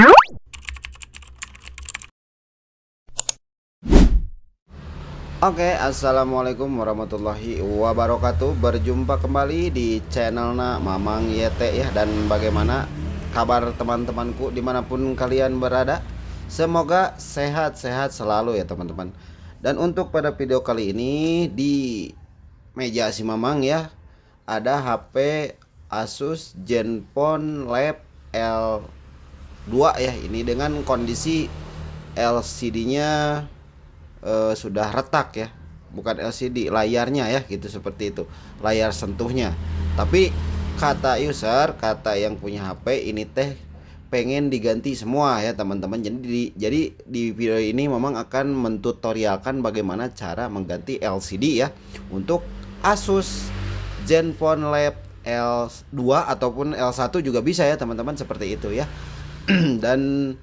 Oke, assalamualaikum warahmatullahi wabarakatuh. Berjumpa kembali di channelnya Mamang YT ya. Dan bagaimana kabar teman-temanku dimanapun kalian berada? Semoga sehat-sehat selalu ya teman-teman. Dan untuk pada video kali ini di meja si Mamang ya, ada HP Asus Zenfone Lab L2 ya. Ini dengan kondisi LCD-nya sudah retak ya, bukan LCD, layarnya ya gitu, seperti itu, layar sentuhnya. Tapi kata kata yang punya HP ini teh pengen diganti semua ya teman-teman. Jadi di video ini memang akan mentutorialkan bagaimana cara mengganti LCD ya untuk Asus Zenfone Lab L2 ataupun L1 juga bisa ya teman-teman, seperti itu ya. Dan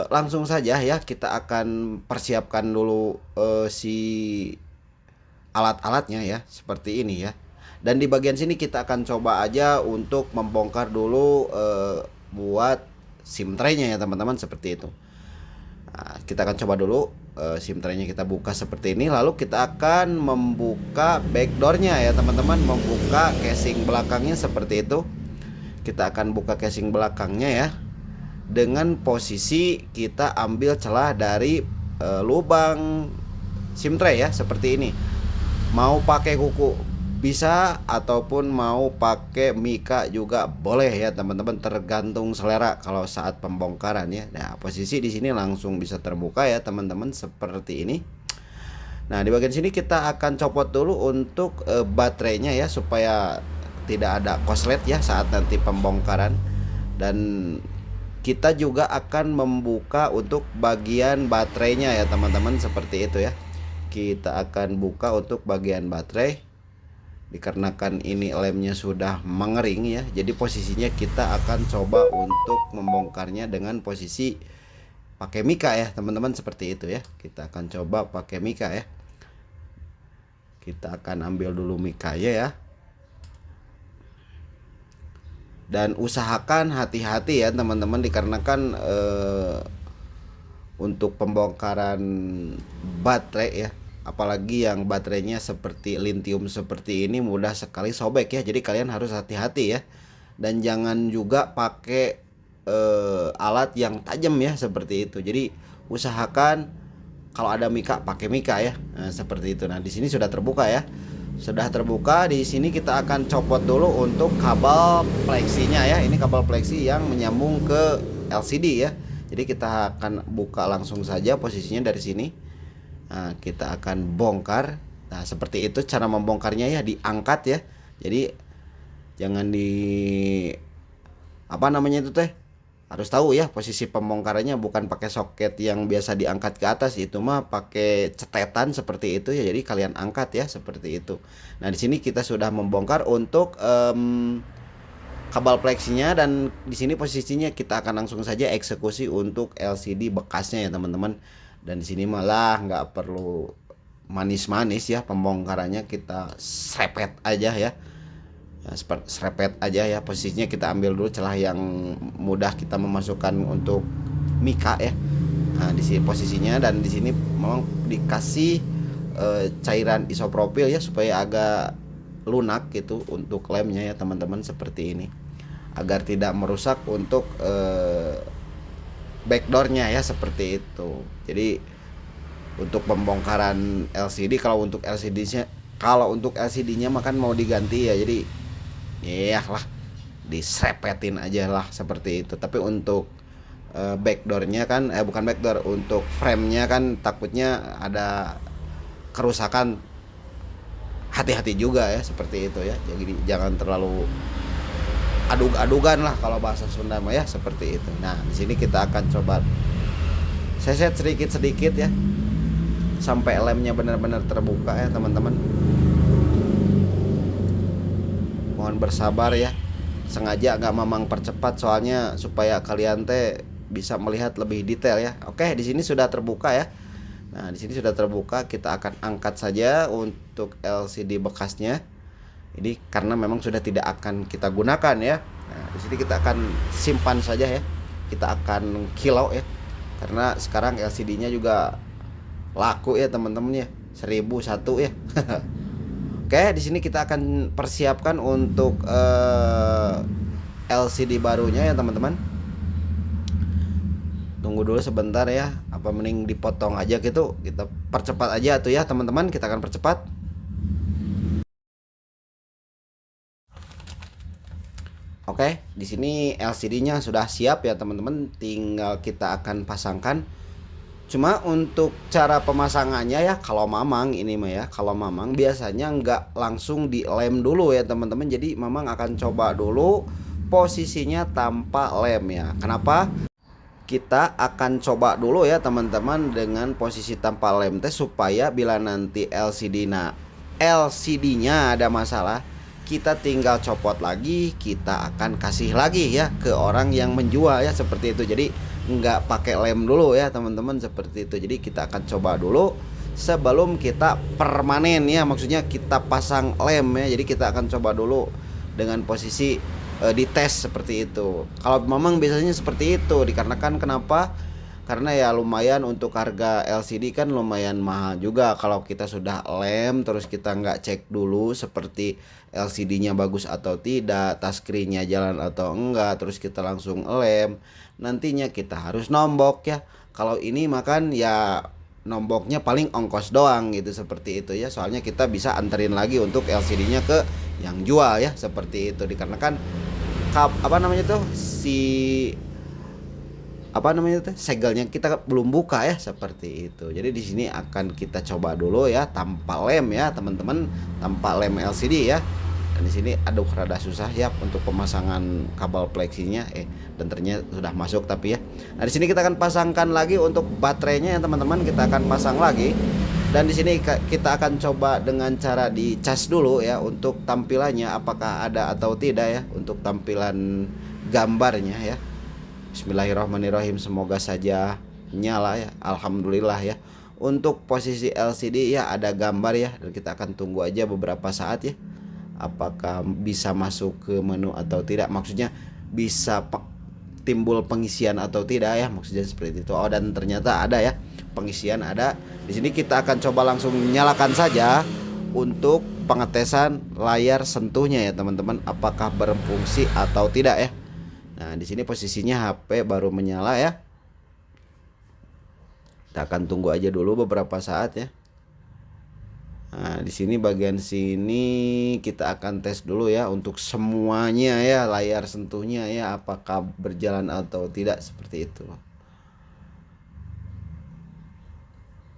langsung saja ya, kita akan persiapkan dulu si alat-alatnya ya, seperti ini ya. Dan di bagian sini kita akan coba aja untuk membongkar dulu buat SIM tray-nya ya teman-teman, seperti itu. Nah, kita akan coba dulu SIM tray-nya kita buka seperti ini, lalu kita akan membuka backdoor-nya ya teman-teman, membuka casing belakangnya seperti itu. Kita akan buka casing belakangnya ya, dengan posisi kita ambil celah dari lubang SIM tray ya, seperti ini. Mau pakai kuku bisa ataupun mau pakai mika juga boleh ya teman-teman, tergantung selera kalau saat pembongkaran ya. Nah, posisi di sini langsung bisa terbuka ya teman-teman, seperti ini. Nah, di bagian sini kita akan copot dulu untuk baterainya ya, supaya tidak ada korslet ya saat nanti pembongkaran. Dan kita juga akan membuka untuk bagian baterainya ya teman-teman, seperti itu ya. Kita akan buka untuk bagian baterai, dikarenakan ini lemnya sudah mengering ya. Jadi posisinya kita akan coba untuk membongkarnya dengan posisi pakai mika ya teman-teman, seperti itu ya. Kita akan coba pakai mika ya. Kita akan ambil dulu mikanya ya. Dan usahakan hati-hati ya teman-teman, dikarenakan untuk pembongkaran baterai ya, apalagi yang baterainya seperti lithium seperti ini, mudah sekali sobek ya. Jadi kalian harus hati-hati ya. Dan jangan juga pakai alat yang tajam ya, seperti itu. Jadi usahakan kalau ada mika pakai mika ya. Nah, seperti itu. Nah, di sini sudah terbuka ya. Sudah terbuka. Di sini kita akan copot dulu untuk kabel plexinya ya. Ini kabel plexi yang menyambung ke LCD ya. Jadi kita akan buka langsung saja posisinya dari sini. Nah, kita akan bongkar. Nah, seperti itu cara membongkarnya ya, diangkat ya. Jadi jangan itu teh, harus tahu ya posisi pembongkarannya, bukan pakai soket yang biasa diangkat ke atas, itu mah pakai cetetan seperti itu ya. Jadi kalian angkat ya, seperti itu. Nah, di sini kita sudah membongkar untuk kabel plexinya, dan di sini posisinya kita akan langsung saja eksekusi untuk LCD bekasnya ya teman-teman. Dan di sini malah nggak perlu manis-manis ya pembongkarannya, kita serepet aja ya. Serepet aja ya, posisinya kita ambil dulu celah yang mudah kita memasukkan untuk mika ya. Nah, di sini posisinya, dan di sini memang dikasih cairan isopropil ya, supaya agak lunak gitu untuk lemnya ya teman-teman, seperti ini, agar tidak merusak untuk backdoornya ya, seperti itu. Jadi untuk pembongkaran LCD, kalau untuk LCD-nya makan mau diganti ya, jadi ya lah diserepetin aja lah, seperti itu. Tapi untuk backdoornya kan bukan backdoor, untuk frame-nya kan takutnya ada kerusakan, hati-hati juga ya, seperti itu ya. Jadi jangan terlalu adug-adugan lah kalau bahasa Sunda mah ya, seperti itu. Nah, di sini kita akan coba seset sedikit-sedikit ya, sampai lemnya benar-benar terbuka ya teman-teman. Mohon bersabar ya. Sengaja agak mamang percepat soalnya supaya kalian teh bisa melihat lebih detail ya. Oke, di sini sudah terbuka ya. Nah, di sini sudah terbuka, kita akan angkat saja untuk LCD bekasnya. Ini karena memang sudah tidak akan kita gunakan ya. Nah, di sini kita akan simpan saja ya. kita akan kilau ya, karena sekarang LCD-nya juga laku ya teman-teman ya, 1001 ya. Oke, di sini kita akan persiapkan untuk LCD barunya ya teman-teman. Tunggu dulu sebentar ya, apa mending dipotong aja gitu, kita percepat aja tuh ya teman-teman, kita akan percepat. Oke, di sini LCD-nya sudah siap ya teman-teman, tinggal kita akan pasangkan. Cuma untuk cara pemasangannya ya, kalau Mamang ini mah ya, kalau Mamang biasanya nggak langsung dilem dulu ya teman-teman. Jadi Mamang akan coba dulu posisinya tanpa lem ya. Kenapa? Kita akan coba dulu ya teman-teman dengan posisi tanpa lem teh, supaya bila nanti LCD-nya ada masalah, kita tinggal copot lagi, kita akan kasih lagi ya ke orang yang menjual ya, seperti itu. Jadi nggak pakai lem dulu ya teman-teman, seperti itu. Jadi kita akan coba dulu sebelum kita permanen ya, maksudnya kita pasang lem ya. Jadi kita akan coba dulu dengan posisi dites seperti itu. Kalau memang biasanya seperti itu, dikarenakan kenapa? Karena ya lumayan untuk harga LCD kan lumayan mahal juga. Kalau kita sudah lem terus kita nggak cek dulu seperti LCD-nya bagus atau tidak, touchscreen-nya jalan atau enggak, terus kita langsung lem, nantinya kita harus nombok ya. Kalau ini makan ya nomboknya paling ongkos doang gitu, seperti itu ya. Soalnya kita bisa anterin lagi untuk LCD-nya ke yang jual ya, seperti itu. Dikarenakan segelnya kita belum buka ya, seperti itu. Jadi di sini akan kita coba dulu ya tanpa lem ya teman-teman, tanpa lem LCD ya. Dan di sini aduh rada susah ya untuk pemasangan kabel plexinya dan ternyata sudah masuk tapi ya. Nah di sini kita akan pasangkan lagi untuk baterainya ya teman-teman, kita akan pasang lagi. Dan di sini kita akan coba dengan cara dicas dulu ya untuk tampilannya apakah ada atau tidak ya, untuk tampilan gambarnya ya. Bismillahirrahmanirrahim, semoga saja nyala ya. Alhamdulillah ya. Untuk posisi LCD ya ada gambar ya, dan kita akan tunggu aja beberapa saat ya, apakah bisa masuk ke menu atau tidak, maksudnya bisa timbul pengisian atau tidak ya, maksudnya seperti itu. Oh, dan ternyata ada ya, pengisian ada. Di sini kita akan coba langsung nyalakan saja untuk pengetesan layar sentuhnya ya teman-teman, apakah berfungsi atau tidak ya. Nah di sini posisinya HP baru menyala ya, kita akan tunggu aja dulu beberapa saat ya. Nah di sini bagian sini kita akan tes dulu ya untuk semuanya ya, layar sentuhnya ya apakah berjalan atau tidak, seperti itu.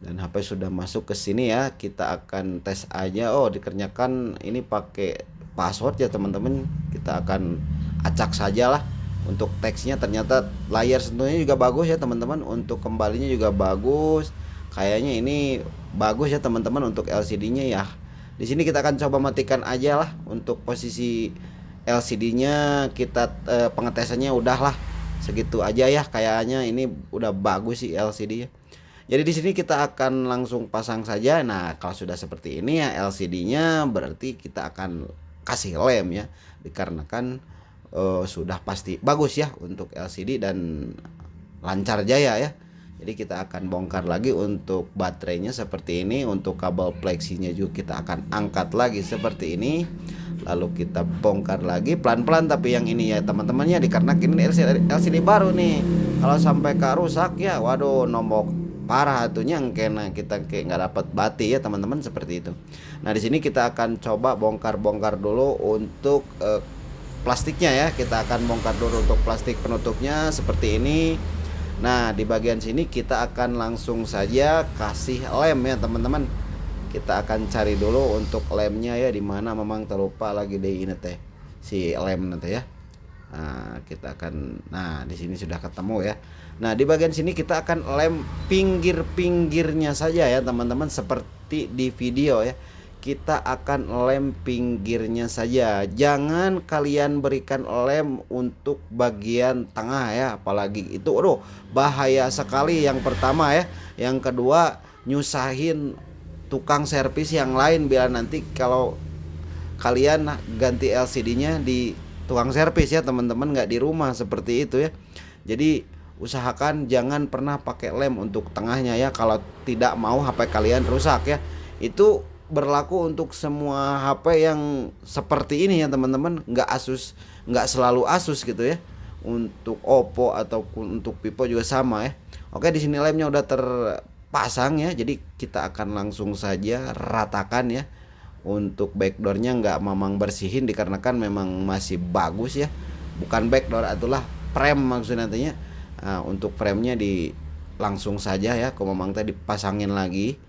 Dan HP sudah masuk ke sini ya, kita akan tes aja. Oh dikarenakan ini pakai password ya teman-teman, kita akan acak saja lah. Untuk teksnya ternyata layar sentuhnya juga bagus ya teman-teman, untuk kembalinya juga bagus. Kayaknya ini bagus ya teman-teman untuk LCD-nya ya. Di sini kita akan coba matikan aja lah untuk posisi LCD-nya. Kita pengetesannya udahlah segitu aja ya, kayaknya ini udah bagus sih LCD-nya. Jadi di sini kita akan langsung pasang saja. Nah kalau sudah seperti ini ya LCD-nya, berarti kita akan kasih lem ya, dikarenakan sudah pasti bagus ya untuk LCD dan lancar jaya ya. Jadi kita akan bongkar lagi untuk baterainya seperti ini, untuk kabel plexinya juga kita akan angkat lagi seperti ini. Lalu kita bongkar lagi pelan-pelan, tapi yang ini ya teman-temannya, dikarenakan ini LCD baru nih. Kalau sampai rusak ya waduh nombok parah atunya, kena kita kayak nggak dapat bati ya teman-teman, seperti itu. Nah di sini kita akan coba bongkar dulu untuk plastiknya ya, kita akan bongkar dulu untuk plastik penutupnya seperti ini. Nah di bagian sini kita akan langsung saja kasih lem ya teman-teman. Kita akan cari dulu untuk lemnya ya, dimana memang terlupa lagi deh ini teh si lem nanti ya. Nah kita akan, nah di sini sudah ketemu ya. Nah di bagian sini kita akan lem pinggir-pinggirnya saja ya teman-teman, seperti di video ya. Kita akan lem pinggirnya saja, jangan kalian berikan lem untuk bagian tengah ya, apalagi itu aduh bahaya sekali. Yang pertama ya, yang kedua nyusahin tukang servis yang lain bila nanti kalau kalian ganti LCD-nya di tukang servis ya teman-teman, nggak di rumah, seperti itu ya. Jadi usahakan jangan pernah pakai lem untuk tengahnya ya, kalau tidak mau HP kalian rusak ya. Itu berlaku untuk semua HP yang seperti ini ya teman-teman, nggak selalu Asus gitu ya. Untuk Oppo ataupun untuk Vivo juga sama ya. Oke, di sini lemnya udah terpasang ya, jadi kita akan langsung saja ratakan ya. Untuk backdoornya nggak mamang bersihin dikarenakan memang masih bagus ya, bukan backdoor itulah frame maksudnya nantinya. Nah, untuk framenya di langsung saja ya ke mamang tadi dipasangin lagi,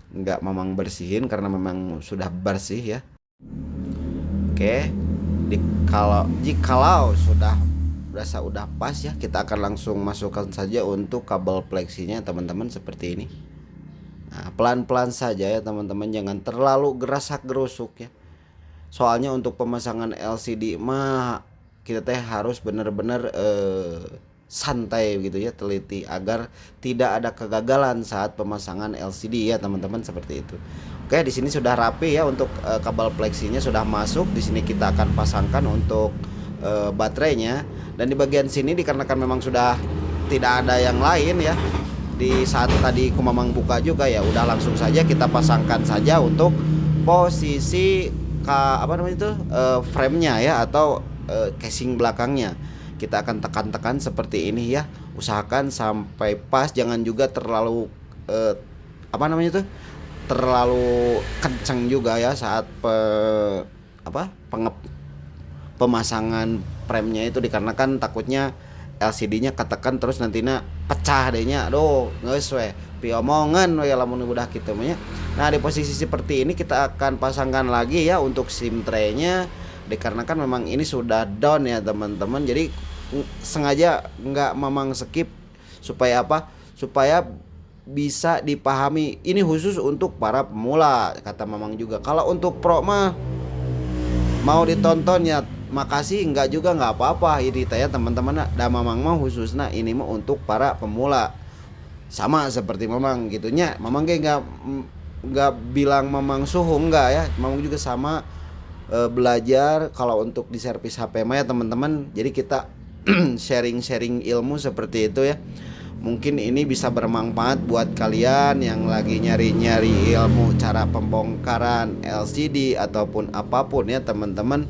nggak mamang bersihin karena memang sudah bersih ya. Oke, jikalau sudah berasa udah pas ya, kita akan langsung masukkan saja untuk kabel fleksinya teman-teman seperti ini. Nah, pelan-pelan saja ya teman-teman, jangan terlalu gerasak gerusuk ya. Soalnya untuk pemasangan LCD mah kita teh harus benar-benar santai gitu ya, teliti agar tidak ada kegagalan saat pemasangan LCD ya teman-teman seperti itu. Oke, di sini sudah rapi ya untuk kabel fleksinya sudah masuk. Di sini kita akan pasangkan untuk baterainya, dan di bagian sini dikarenakan memang sudah tidak ada yang lain ya. Di saat tadi kumamang buka juga ya, udah langsung saja kita pasangkan saja untuk posisi apa namanya itu frame-nya ya, atau casing belakangnya. Kita akan tekan-tekan seperti ini ya, usahakan sampai pas, jangan juga terlalu apa namanya itu terlalu kencang juga ya saat pemasangan frame-nya itu, dikarenakan takutnya LCD-nya ketekan terus nantinya pecah dehnya. Aduh, geus we piomongan we lamun udah kitu mah. Nah, di posisi seperti ini kita akan pasangkan lagi ya untuk SIM tray-nya, dikarenakan memang ini sudah down ya teman-teman. Jadi sengaja nggak mamang skip supaya apa? Supaya bisa dipahami ini khusus untuk para pemula kata mamang juga. Kalau untuk pro mah mau ditonton ya makasih, enggak juga nggak apa-apa ini tanya teman-teman. Dan mamang mah khususnya ini mah untuk para pemula, sama seperti mamang gitunya. Mamang kayak nggak bilang mamang suhu enggak ya, mamang juga sama belajar kalau untuk di servis HP mah ya teman-teman. Jadi kita sharing-sharing ilmu seperti itu ya. Mungkin ini bisa bermanfaat buat kalian yang lagi nyari-nyari ilmu cara pembongkaran LCD ataupun apapun ya teman-teman.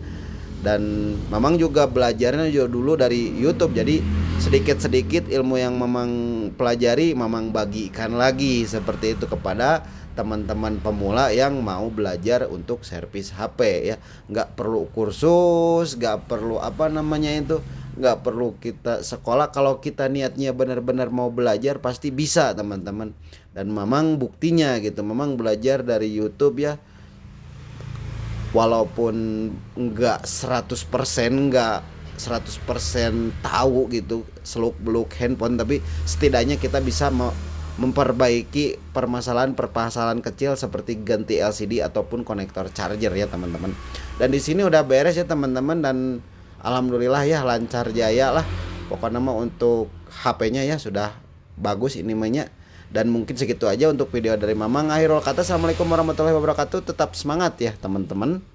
Dan memang juga belajarnya juga dulu dari YouTube, jadi sedikit-sedikit ilmu yang memang pelajari memang bagikan lagi seperti itu kepada teman-teman pemula yang mau belajar untuk servis HP ya. Nggak perlu kursus, nggak perlu apa namanya itu, nggak perlu kita sekolah. Kalau kita niatnya benar-benar mau belajar pasti bisa teman-teman. Dan memang buktinya gitu, memang belajar dari YouTube ya, walaupun nggak 100% nggak 100% tahu gitu seluk beluk handphone, tapi setidaknya kita bisa memperbaiki permasalahan kecil seperti ganti LCD ataupun konektor charger ya teman-teman. Dan di sini udah beres ya teman-teman, dan alhamdulillah ya lancar jaya lah pokoknya mah untuk HP-nya ya sudah bagus ini mainnya. Dan mungkin segitu aja untuk video dari mamang. Akhirul kata, assalamualaikum warahmatullahi wabarakatuh. Tetap semangat ya teman-teman.